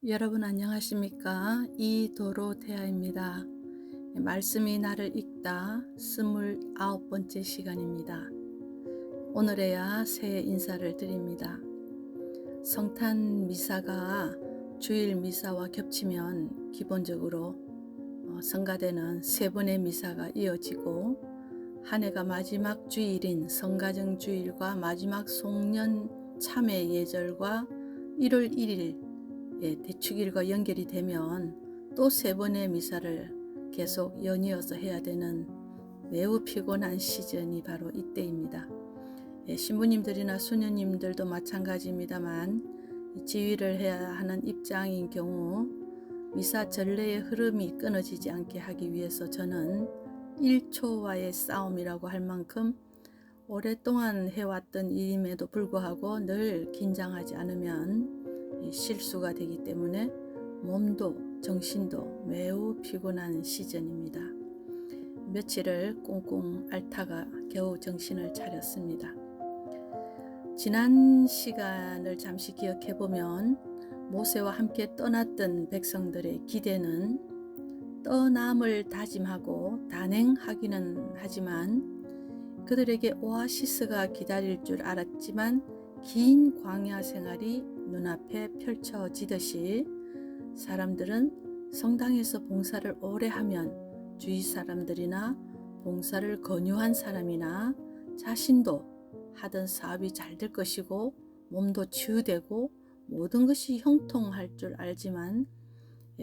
여러분 안녕하십니까? 이도로테아입니다. 말씀이 나를 읽다 29번째 시간입니다. 오늘에야 새해 인사를 드립니다. 성탄 미사가 주일 미사와 겹치면 기본적으로 성가대는 세 번의 미사가 이어지고 한 해가 마지막 주일인 성가정 주일과 마지막 송년 참회 예절과 1월 1일 대축일과 연결이 되면 또 세 번의 미사를 계속 연이어서 해야 되는 매우 피곤한 시즌이 바로 이때입니다. 신부님들이나 수녀님들도 마찬가지입니다만 지휘를 해야 하는 입장인 경우 미사 전례의 흐름이 끊어지지 않게 하기 위해서 저는 1초와의 싸움이라고 할 만큼 오랫동안 해왔던 일임에도 불구하고 늘 긴장하지 않으면 실수가 되기 때문에 몸도 정신도 매우 피곤한 시즌입니다. 며칠을 꽁꽁 앓다가 겨우 정신을 차렸습니다. 지난 시간을 잠시 기억해보면 모세와 함께 떠났던 백성들의 기대는 떠남을 다짐하고 단행하기는 하지만 그들에게 오아시스가 기다릴 줄 알았지만 긴 광야 생활이 눈앞에 펼쳐지듯이 사람들은 성당에서 봉사를 오래 하면 주위 사람들이나 봉사를 권유한 사람이나 자신도 하던 사업이 잘 될 것이고 몸도 치유되고 모든 것이 형통할 줄 알지만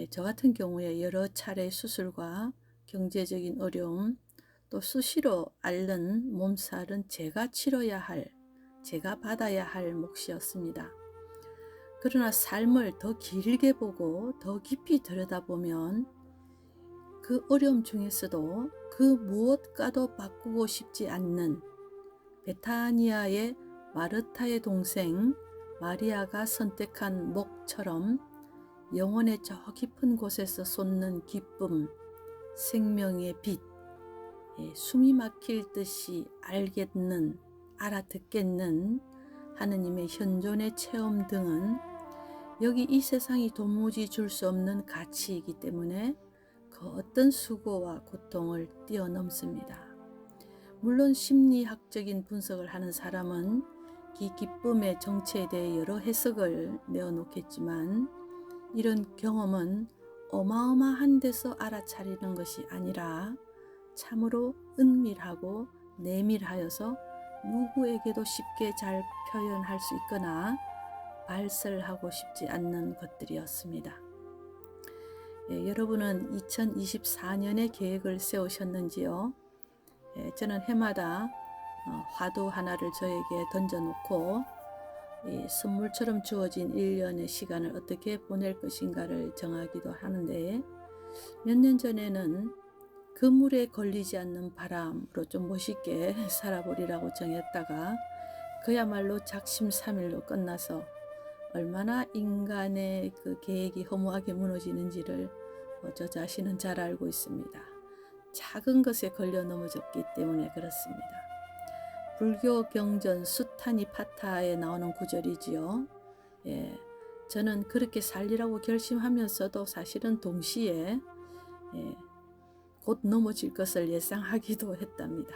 저 같은 경우에 여러 차례 수술과 경제적인 어려움 또 수시로 앓는 몸살은 제가 치러야 할, 제가 받아야 할 몫이었습니다. 그러나 삶을 더 길게 보고 더 깊이 들여다보면 그 어려움 중에서도 그 무엇과도 바꾸고 싶지 않는 베타니아의 마르타의 동생 마리아가 선택한 목처럼 영혼의 저 깊은 곳에서 솟는 기쁨, 생명의 빛, 숨이 막힐 듯이 알겠는, 알아듣겠는 하느님의 현존의 체험 등은 여기 이 세상이 도무지 줄 수 없는 가치이기 때문에 그 어떤 수고와 고통을 뛰어넘습니다. 물론 심리학적인 분석을 하는 사람은 이 기쁨의 정체에 대해 여러 해석을 내어놓겠지만 이런 경험은 어마어마한 데서 알아차리는 것이 아니라 참으로 은밀하고 내밀하여서 누구에게도 쉽게 잘 표현할 수 있거나 발설하고 싶지 않는 것들이었습니다. 여러분은 2024년에 계획을 세우셨는지요? 저는 해마다 화두 하나를 저에게 던져놓고 선물처럼 주어진 1년의 시간을 어떻게 보낼 것인가를 정하기도 하는데 몇 년 전에는 그물에 걸리지 않는 바람으로 좀 멋있게 살아보리라고 정했다가 그야말로 작심삼일로 끝나서 얼마나 인간의 그 계획이 허무하게 무너지는지를 저 자신은 잘 알고 있습니다. 작은 것에 걸려 넘어졌기 때문에 그렇습니다. 불교 경전 수타니파타에 나오는 구절이지요. 저는 그렇게 살리라고 결심하면서도 사실은 동시에 곧 넘어질 것을 예상하기도 했답니다.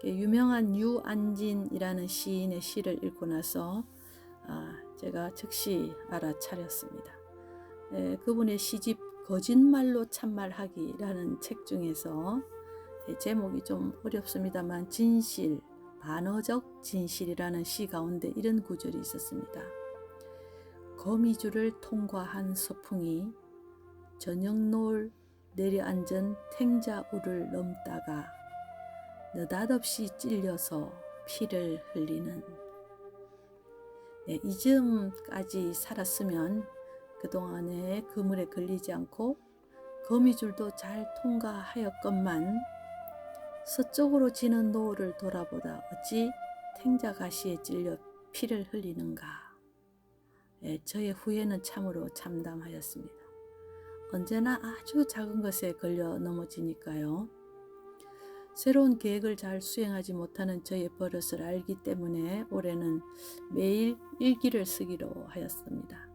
유명한 유안진이라는 시인의 시를 읽고 나서 제가 즉시 알아차렸습니다. 그분의 시집 거짓말로 참말하기라는 책 중에서 제목이 좀 어렵습니다만 진실, 반어적 진실이라는 시 가운데 이런 구절이 있었습니다. 거미줄을 통과한 서풍이 저녁노을 내려앉은 탱자울을 넘다가 느닷없이 찔려서 피를 흘리는 이쯤까지 살았으면 그동안에 그물에 걸리지 않고 거미줄도 잘 통과하였건만 서쪽으로 지는 노을을 돌아보다 어찌 탱자가시에 찔려 피를 흘리는가. 저의 후회는 참으로 참담하였습니다. 언제나 아주 작은 것에 걸려 넘어지니까요. 새로운 계획을 잘 수행하지 못하는 저의 버릇을 알기 때문에 올해는 매일 일기를 쓰기로 하였습니다.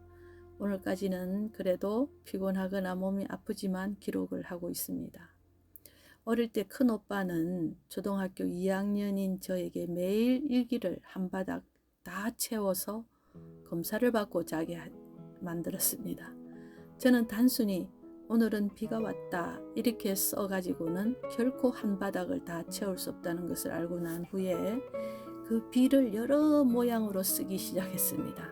오늘까지는 그래도 피곤하거나 몸이 아프지만 기록을 하고 있습니다. 어릴 때 큰오빠는 초등학교 2학년인 저에게 매일 일기를 한 바닥 다 채워서 검사를 받고 자게 만들었습니다. 저는 단순히 오늘은 비가 왔다 이렇게 써가지고는 결코 한 바닥을 다 채울 수 없다는 것을 알고 난 후에 그 비를 여러 모양으로 쓰기 시작했습니다.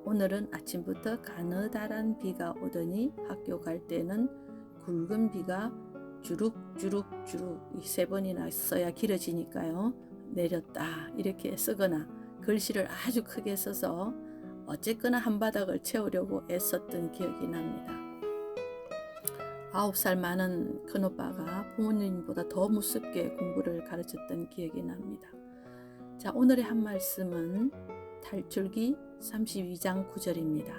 오늘은 아침부터 가느다란 비가 오더니 학교 갈 때는 굵은 비가 주룩주룩주룩 이 3번이나 써야 길어지니까요. 내렸다 이렇게 쓰거나 글씨를 아주 크게 써서 어쨌거나 한 바닥을 채우려고 애썼던 기억이 납니다. 9살 많은 큰오빠가 부모님보다 더 무섭게 공부를 가르쳤던 기억이 납니다. 자, 오늘의 한 말씀은 탈출기 32장 9절입니다.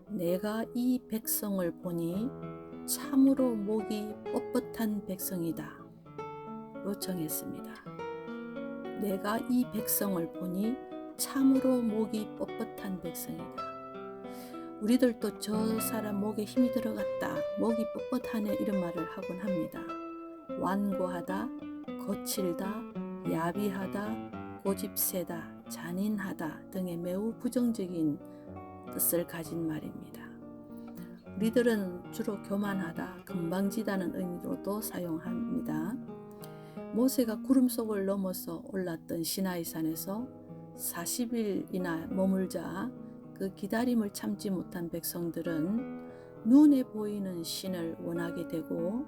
내가 이 백성을 보니 참으로 목이 뻣뻣한 백성이다 로 정했습니다. 내가 이 백성을 보니 참으로 목이 뻣뻣한 백성이다. 우리들도 저 사람 목에 힘이 들어갔다, 목이 뻣뻣하네 이런 말을 하곤 합니다. 완고하다, 거칠다, 야비하다, 고집세다, 잔인하다 등의 매우 부정적인 뜻을 가진 말입니다. 우리들은 주로 교만하다, 금방지다는 의미로도 사용합니다. 모세가 구름 속을 넘어서 올랐던 시나이산에서 40일이나 머물자 그 기다림을 참지 못한 백성들은 눈에 보이는 신을 원하게 되고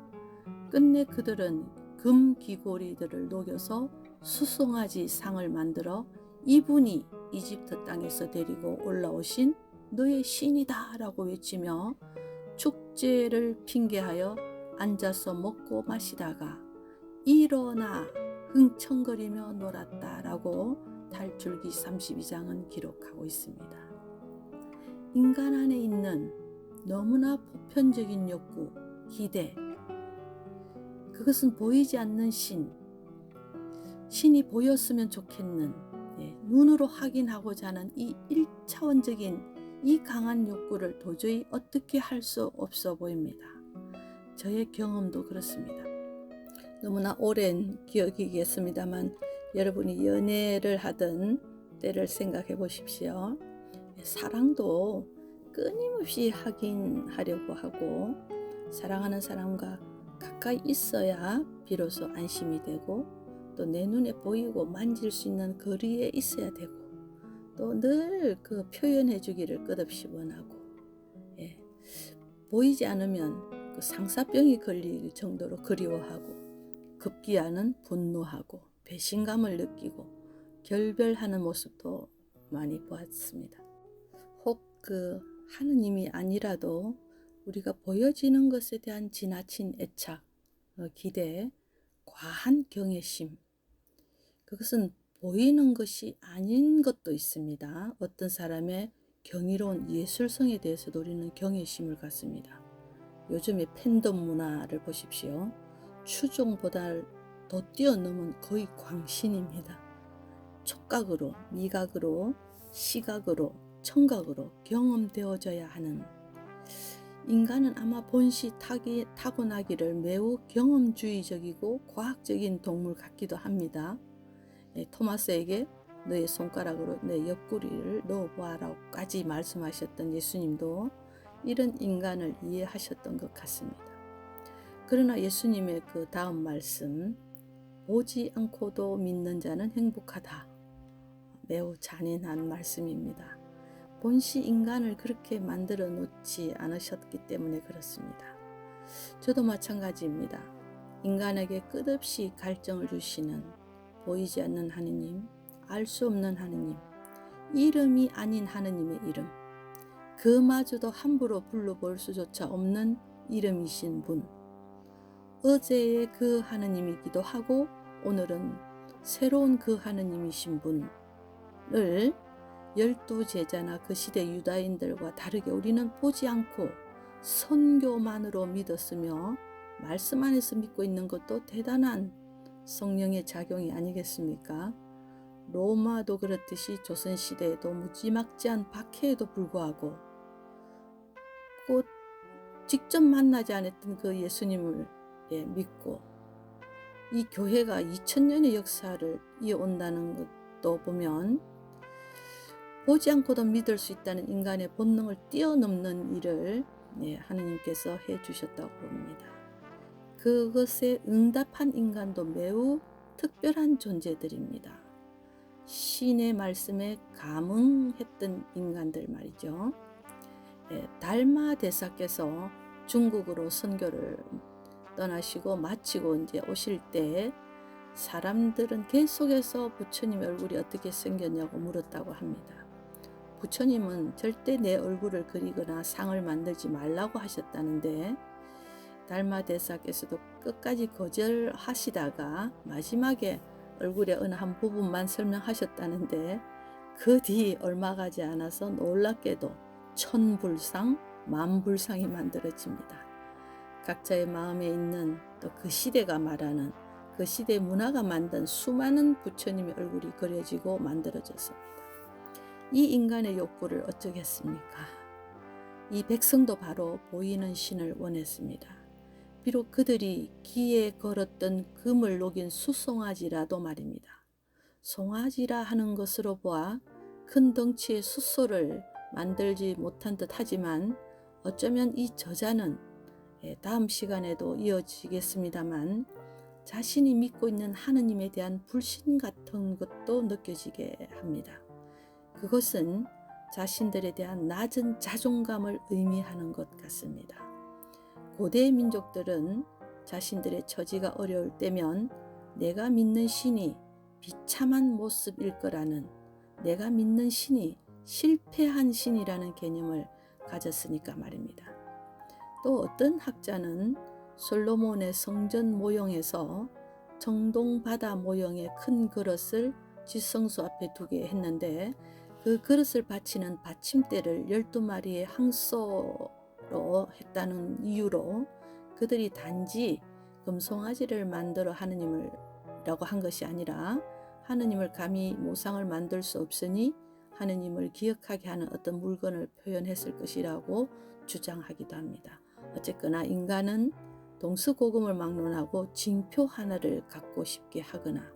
끝내 그들은 금 귀고리들을 녹여서 수송아지 상을 만들어 이분이 이집트 땅에서 데리고 올라오신 너의 신이다 라고 외치며 축제를 핑계하여 앉아서 먹고 마시다가 일어나 흥청거리며 놀았다 라고 탈출기 32장은 기록하고 있습니다. 인간 안에 있는 너무나 보편적인 욕구, 기대, 그것은 보이지 않는 신이 보였으면 좋겠는 눈으로 확인하고자 하는 이 1차원적인 이 강한 욕구를 도저히 어떻게 할 수 없어 보입니다. 저의 경험도 그렇습니다. 너무나 오랜 기억이겠습니다만 여러분이 연애를 하던 때를 생각해 보십시오. 사랑도 끊임없이 하려고 하고 사랑하는 사람과 가까이 있어야 비로소 안심이 되고 또 내 눈에 보이고 만질 수 있는 거리에 있어야 되고 또 늘 그 표현해 주기를 끝없이 원하고 보이지 않으면 그 상사병이 걸릴 정도로 그리워하고 급기야는 분노하고 배신감을 느끼고 결별하는 모습도 많이 보았습니다. 혹 그 하느님이 아니라도 우리가 보여지는 것에 대한 지나친 애착, 기대, 과한 경외심, 그것은 보이는 것이 아닌 것도 있습니다. 어떤 사람의 경이로운 예술성에 대해서 노리는 경외심을 갖습니다. 요즘의 팬덤 문화를 보십시오. 추종보다 더 뛰어넘은 거의 광신입니다. 촉각으로, 미각으로, 시각으로, 청각으로 경험되어져야 하는 인간은 아마 본시 타고나기를 매우 경험주의적이고 과학적인 동물 같기도 합니다. 토마스에게 너의 손가락으로 내 옆구리를 넣어보아라고까지 말씀하셨던 예수님도 이런 인간을 이해하셨던 것 같습니다. 그러나 예수님의 그 다음 말씀, 보지 않고도 믿는 자는 행복하다. 매우 잔인한 말씀입니다. 본시 인간을 그렇게 만들어 놓지 않으셨기 때문에 그렇습니다. 저도 마찬가지입니다. 인간에게 끝없이 갈증을 주시는 보이지 않는 하느님, 알 수 없는 하느님, 이름이 아닌 하느님의 이름, 그마저도 함부로 불러볼 수조차 없는 이름이신 분, 어제의 그 하느님이기도 하고 오늘은 새로운 그 하느님이신 분을 12제자나 그 시대 유다인들과 다르게 우리는 보지 않고 선교만으로 믿었으며 말씀 안에서 믿고 있는 것도 대단한 성령의 작용이 아니겠습니까? 로마도 그렇듯이 조선시대에도 무지막지한 박해에도 불구하고 믿고 직접 만나지 않았던 그 예수님을 믿고 이 교회가 2000년의 역사를 이어온다는 것도 보면 보지 않고도 믿을 수 있다는 인간의 본능을 뛰어넘는 일을 하느님께서 해주셨다고 봅니다. 그것에 응답한 인간도 매우 특별한 존재들입니다. 신의 말씀에 감응했던 인간들 말이죠. 달마 대사께서 중국으로 선교를 떠나시고 마치고 이제 오실 때 사람들은 계속해서 부처님의 얼굴이 어떻게 생겼냐고 물었다고 합니다. 부처님은 절대 내 얼굴을 그리거나 상을 만들지 말라고 하셨다는데 달마 대사께서도 끝까지 거절하시다가 마지막에 얼굴의 어느 한 부분만 설명하셨다는데 그 뒤 얼마 가지 않아서 놀랍게도 1000불상, 10,000불상이 만들어집니다. 각자의 마음에 있는 또 그 시대가 말하는 그 시대 문화가 만든 수많은 부처님의 얼굴이 그려지고 만들어졌습니다. 이 인간의 욕구를 어쩌겠습니까? 이 백성도 바로 보이는 신을 원했습니다. 비록 그들이 기에 걸었던 금을 녹인 수송아지라도 말입니다. 송아지라 하는 것으로 보아 큰 덩치의 숫소를 만들지 못한 듯 하지만 어쩌면 이 저자는 다음 시간에도 이어지겠습니다만 자신이 믿고 있는 하느님에 대한 불신 같은 것도 느껴지게 합니다. 그것은 자신들에 대한 낮은 자존감을 의미하는 것 같습니다. 고대 민족들은 자신들의 처지가 어려울 때면 내가 믿는 신이 비참한 모습일 거라는, 내가 믿는 신이 실패한 신이라는 개념을 가졌으니까 말입니다. 또 어떤 학자는 솔로몬의 성전 모형에서 정동바다 모형의 큰 그릇을 지성소 앞에 두게 했는데 그 그릇을 받치는 받침대를 12마리의 항소로 했다는 이유로 그들이 단지 금송아지를 만들어 하느님이라고 한 것이 아니라 하느님을 감히 모상을 만들 수 없으니 하느님을 기억하게 하는 어떤 물건을 표현했을 것이라고 주장하기도 합니다. 어쨌거나 인간은 동서고금을 막론하고 징표 하나를 갖고 싶게 하거나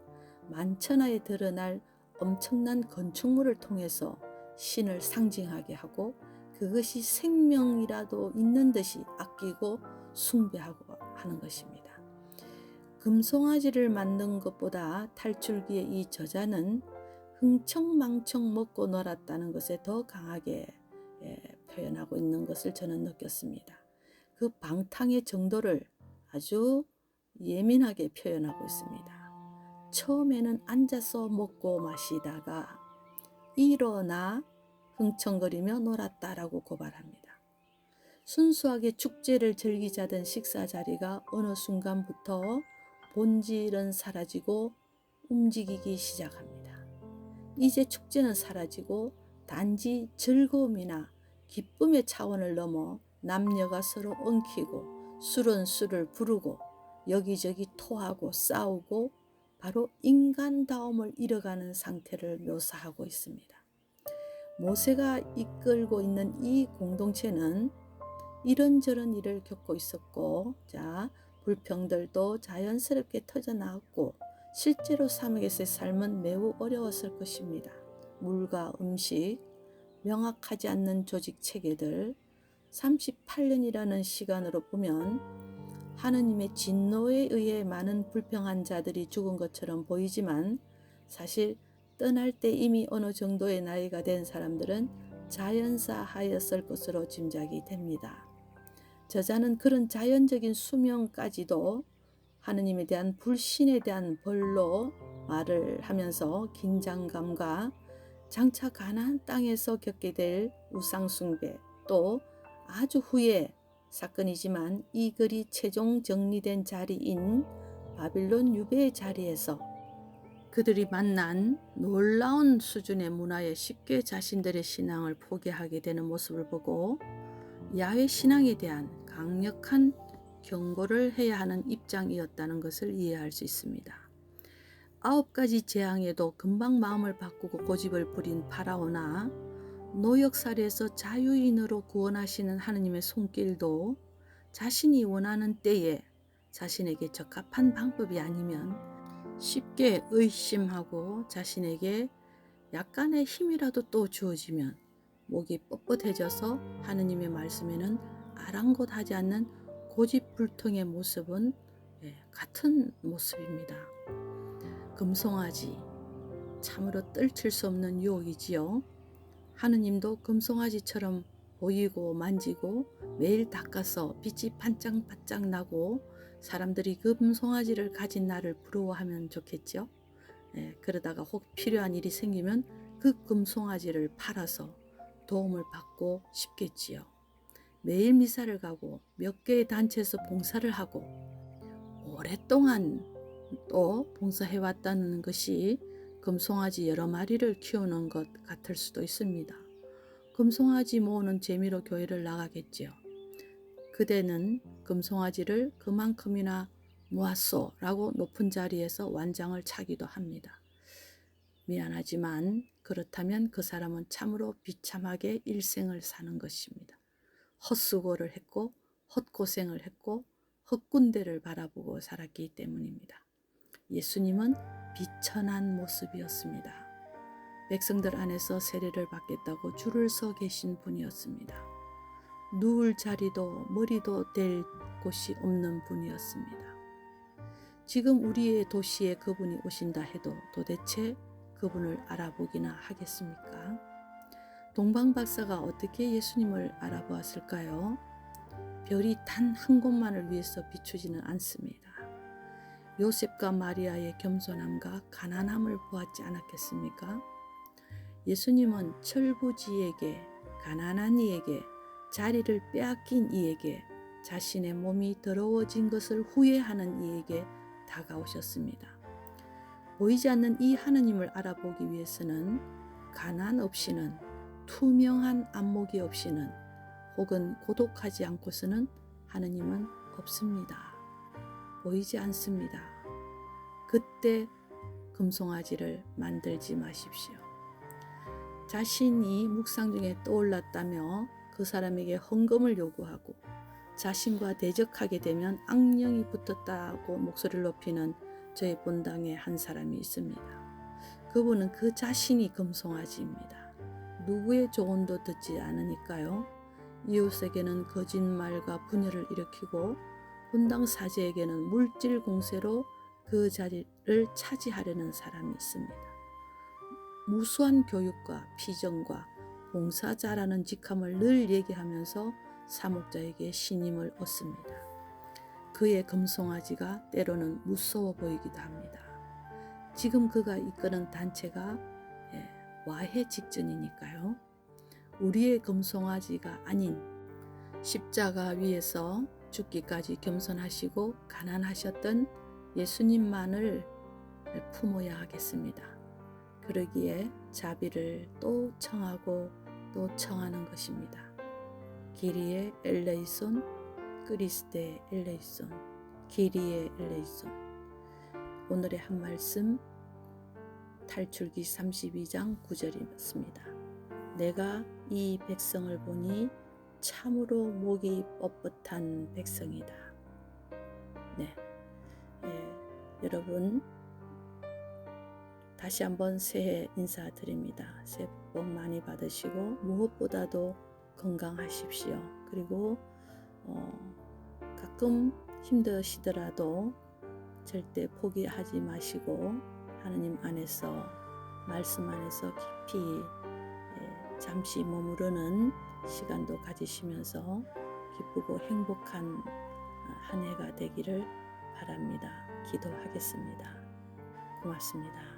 만천하에 드러날 엄청난 건축물을 통해서 신을 상징하게 하고 그것이 생명이라도 있는 듯이 아끼고 숭배하고 하는 것입니다. 금송아지를 만든 것보다 탈출기의 이 저자는 흥청망청 먹고 놀았다는 것에 더 강하게 표현하고 있는 것을 저는 느꼈습니다. 그 방탕의 정도를 아주 예민하게 표현하고 있습니다. 처음에는 앉아서 먹고 마시다가 일어나 흥청거리며 놀았다라고 고발합니다. 순수하게 축제를 즐기자던 식사 자리가 어느 순간부터 본질은 사라지고 움직이기 시작합니다. 이제 축제는 사라지고 단지 즐거움이나 기쁨의 차원을 넘어 남녀가 서로 엉키고 술은 술을 부르고 여기저기 토하고 싸우고 바로 인간다움을 잃어가는 상태를 묘사하고 있습니다. 모세가 이끌고 있는 이 공동체는 이런저런 일을 겪고 있었고, 불평들도 자연스럽게 터져나왔고 실제로 사막에서의 삶은 매우 어려웠을 것입니다. 물과 음식, 명확하지 않는 조직 체계들, 38년이라는 시간으로 보면 하느님의 진노에 의해 많은 불평한 자들이 죽은 것처럼 보이지만 사실 떠날 때 이미 어느 정도의 나이가 된 사람들은 자연사하였을 것으로 짐작이 됩니다. 저자는 그런 자연적인 수명까지도 하느님에 대한 불신에 대한 벌로 말을 하면서 긴장감과 장차 가나안 땅에서 겪게 될 우상숭배, 또 아주 후에 사건이지만 이 글이 최종 정리된 자리인 바빌론 유배의 자리에서 그들이 만난 놀라운 수준의 문화에 쉽게 자신들의 신앙을 포기하게 되는 모습을 보고 야훼 신앙에 대한 강력한 경고를 해야 하는 입장이었다는 것을 이해할 수 있습니다. 9가지 재앙에도 금방 마음을 바꾸고 고집을 부린 파라오나 노역살이에서 자유인으로 구원하시는 하느님의 손길도 자신이 원하는 때에 자신에게 적합한 방법이 아니면 쉽게 의심하고 자신에게 약간의 힘이라도 또 주어지면 목이 뻣뻣해져서 하느님의 말씀에는 아랑곳하지 않는 고집불통의 모습은 같은 모습입니다. 금송아지, 참으로 떨칠 수 없는 유혹이지요. 하느님도 금송아지처럼 보이고 만지고 매일 닦아서 빛이 반짝반짝 나고 사람들이 금송아지를 가진 나를 부러워하면 좋겠죠. 그러다가 혹 필요한 일이 생기면 그 금송아지를 팔아서 도움을 받고 싶겠지요. 매일 미사를 가고 몇 개의 단체에서 봉사를 하고 오랫동안 또 봉사해왔다는 것이 금송아지 여러 마리를 키우는 것 같을 수도 있습니다. 금송아지 모으는 재미로 교회를 나가겠지요. 그대는 금송아지를 그만큼이나 모았소 라고 높은 자리에서 완장을 차기도 합니다. 미안하지만 그렇다면 그 사람은 참으로 비참하게 일생을 사는 것입니다. 헛수고를 했고 헛고생을 했고 헛군대를 바라보고 살았기 때문입니다. 예수님은 비천한 모습이었습니다. 백성들 안에서 세례를 받겠다고 줄을 서 계신 분이었습니다. 누울 자리도 머리도 될 곳이 없는 분이었습니다. 지금 우리의 도시에 그분이 오신다 해도 도대체 그분을 알아보기나 하겠습니까? 동방박사가 어떻게 예수님을 알아보았을까요? 별이 단 한 곳만을 위해서 비추지는 않습니다. 요셉과 마리아의 겸손함과 가난함을 보았지 않았겠습니까? 예수님은 철부지에게, 가난한 이에게, 자리를 빼앗긴 이에게, 자신의 몸이 더러워진 것을 후회하는 이에게 다가오셨습니다. 보이지 않는 이 하느님을 알아보기 위해서는 가난 없이는, 투명한 안목이 없이는, 혹은 고독하지 않고서는 하느님은 없습니다. 보이지 않습니다. 그때 금송아지를 만들지 마십시오. 자신이 묵상 중에 떠올랐다며 그 사람에게 헌금을 요구하고 자신과 대적하게 되면 악령이 붙었다고 목소리를 높이는 저의 본당에 한 사람이 있습니다. 그분은 그 자신이 금송아지입니다. 누구의 조언도 듣지 않으니까요. 이웃에게는 거짓말과 분열을 일으키고 본당 사제에게는 물질 공세로 그 자리를 차지하려는 사람이 있습니다. 무수한 교육과 피정과 봉사자라는 직함을 늘 얘기하면서 사목자에게 신임을 얻습니다. 그의 금송아지가 때로는 무서워 보이기도 합니다. 지금 그가 이끄는 단체가 와해 직전이니까요. 우리의 금송아지가 아닌 십자가 위에서 죽기까지 겸손하시고 가난하셨던 예수님만을 품어야 하겠습니다. 그러기에 자비를 또 청하고 또 청하는 것입니다. 기리에 엘레이손, 그리스데 엘레이손, 기리에 엘레이손. 오늘의 한 말씀 탈출기 32장 9절이었습니다. 내가 이 백성을 보니 참으로 목이 뻣뻣한 백성이다. 네, 여러분 다시 한번 새해 인사드립니다. 새해 복 많이 받으시고 무엇보다도 건강하십시오. 그리고 가끔 힘드시더라도 절대 포기하지 마시고 하나님 안에서 말씀 안에서 깊이 잠시 머무르는 시간도 가지시면서 기쁘고 행복한 한 해가 되기를 바랍니다. 기도하겠습니다. 고맙습니다.